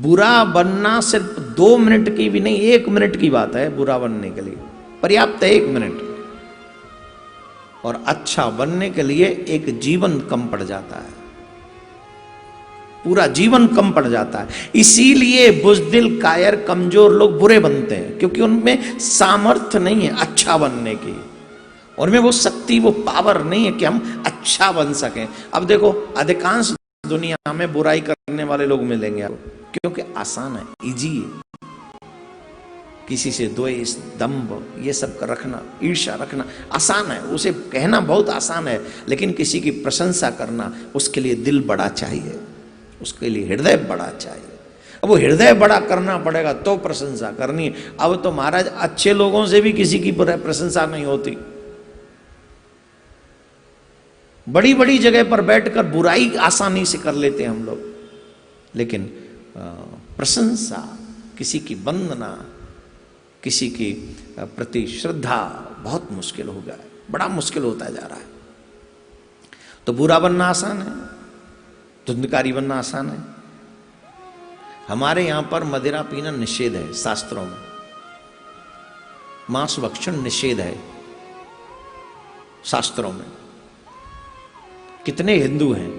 बुरा बनना सिर्फ 2 मिनट की भी नहीं, 1 मिनट की बात है बुरा बनने के लिए, पर्याप्त है 1 मिनट। और अच्छा बनने के लिए एक जीवन कम पड़ जाता है, पूरा जीवन कम पड़ जाता है। इसीलिए बुज़दिल, कायर, कमजोर लोग बुरे बनते हैं, क्योंकि उनमें सामर्थ्य नहीं है अच्छा बनने की, उनमें वो शक्ति, वो पावर नहीं है कि हम अच्छा बन सकें। अब देखो अधिकांश दुनिया में बुराई करने वाले लोग मिलेंगे आपको, क्योंकि आसान है, इजी है। किसी से द्वेष, दंभ, ये सब का रखना, ईर्ष्या रखना आसान है, उसे कहना बहुत आसान है। लेकिन किसी की प्रशंसा करना, उसके लिए दिल बड़ा चाहिए, उसके लिए हृदय बड़ा चाहिए। अब वो हृदय बड़ा करना पड़ेगा तो प्रशंसा करनी है। अब तो महाराज अच्छे लोगों से भी किसी की प्रशंसा नहीं होती। बड़ी बड़ी जगह पर बैठकर बुराई आसानी से कर लेते हैं हम लोग, लेकिन प्रशंसा, किसी की वंदना, किसी की प्रति श्रद्धा बहुत मुश्किल हो गया है, बड़ा मुश्किल होता जा रहा है। तो बुरा बनना आसान है, धुंधकारी बनना आसान है। हमारे यहां पर मदिरा पीना निषेध है शास्त्रों में, मांस भक्षण निषेध है शास्त्रों में। कितने हिंदू हैं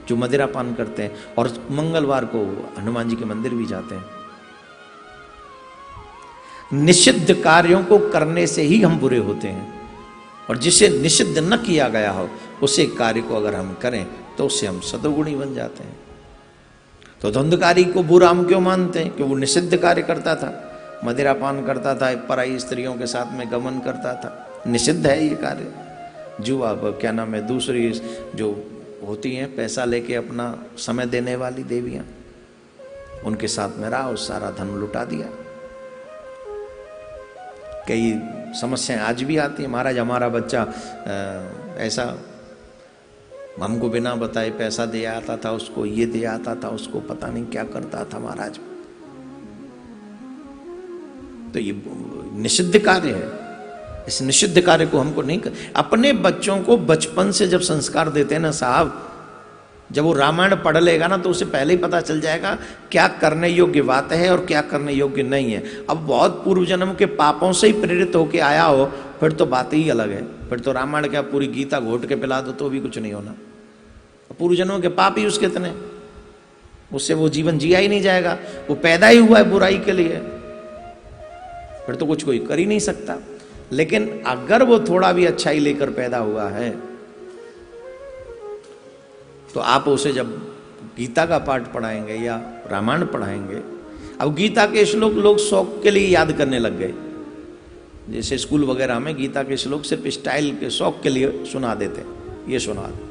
जो मदिरा पान करते हैं और मंगलवार को हनुमान जी के मंदिर भी जाते हैं। निषिद्ध कार्यों को करने से ही हम बुरे होते हैं, और जिसे निषिद्ध न किया गया हो उसे कार्य को अगर हम करें तो उससे हम सतोगुणी बन जाते हैं। तो धुंधकारी को बुरा हम क्यों मानते हैं? कि वो निषिद्ध कार्य करता था, मदिरा पान करता था, पराई स्त्रियों के साथ में गमन करता था, निषिद्ध है ये कार्य। जुआ, क्या नाम है, दूसरी जो होती हैं पैसा लेके अपना समय देने वाली देवियां, उनके साथ में रहा और सारा धन लुटा दिया। कई समस्याएं आज भी आती है, महाराज हमारा बच्चा ऐसा हमको बिना बताए पैसा दे आता था, उसको ये दे आता था, उसको पता नहीं क्या करता था महाराज। तो ये निषिद्ध कार्य है, इस निषिद्ध कार्य को हमको नहीं कर। अपने बच्चों को बचपन से जब संस्कार देते हैं ना साहब, जब वो रामायण पढ़ लेगा ना तो उसे पहले ही पता चल जाएगा क्या करने योग्य बात है और क्या करने योग्य नहीं है। अब बहुत पूर्व जन्म के पापों से ही प्रेरित होके आया हो फिर तो बात ही अलग है, फिर तो रामायण क्या पूरी गीता घोट के पिला दो तो भी कुछ नहीं होना। पूर्व जन्मों के पाप ही उसके इतने, उससे वो जीवन जिया ही नहीं जाएगा। वो पैदा ही हुआ है बुराई के लिए, फिर तो कुछ कोई कर ही नहीं सकता। लेकिन अगर वो थोड़ा भी अच्छाई लेकर पैदा हुआ है तो आप उसे जब गीता का पाठ पढ़ाएंगे या रामायण पढ़ाएंगे, अब गीता के श्लोक लोग शौक के लिए याद करने लग गए। जैसे स्कूल वगैरह में गीता के श्लोक सिर्फ स्टाइल के शौक के लिए सुना देते, ये सुना दे।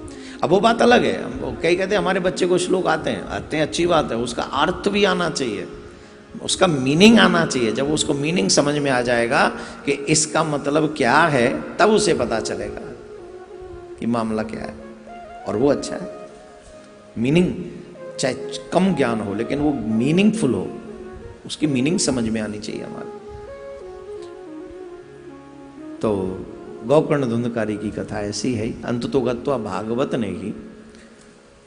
अब वो बात अलग है, हम कई कहते हैं हमारे बच्चे को श्लोक आते हैं, अच्छी बात है, उसका अर्थ भी आना चाहिए, उसका मीनिंग आना चाहिए। जब उसको मीनिंग समझ में आ जाएगा कि इसका मतलब क्या है, तब उसे पता चलेगा कि मामला क्या है, और वो अच्छा है। मीनिंग चाहे कम ज्ञान हो लेकिन वो मीनिंगफुल हो, उसकी मीनिंग समझ में आनी चाहिए हमारे। तो गोकर्ण धुंधकारी की कथा ऐसी है। अंततोगत्वा भागवत ने ही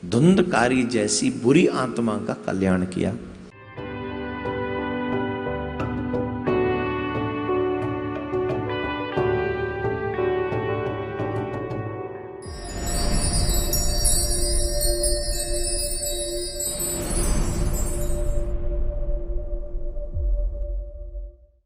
धुंधकारी जैसी बुरी आत्मा का कल्याण किया।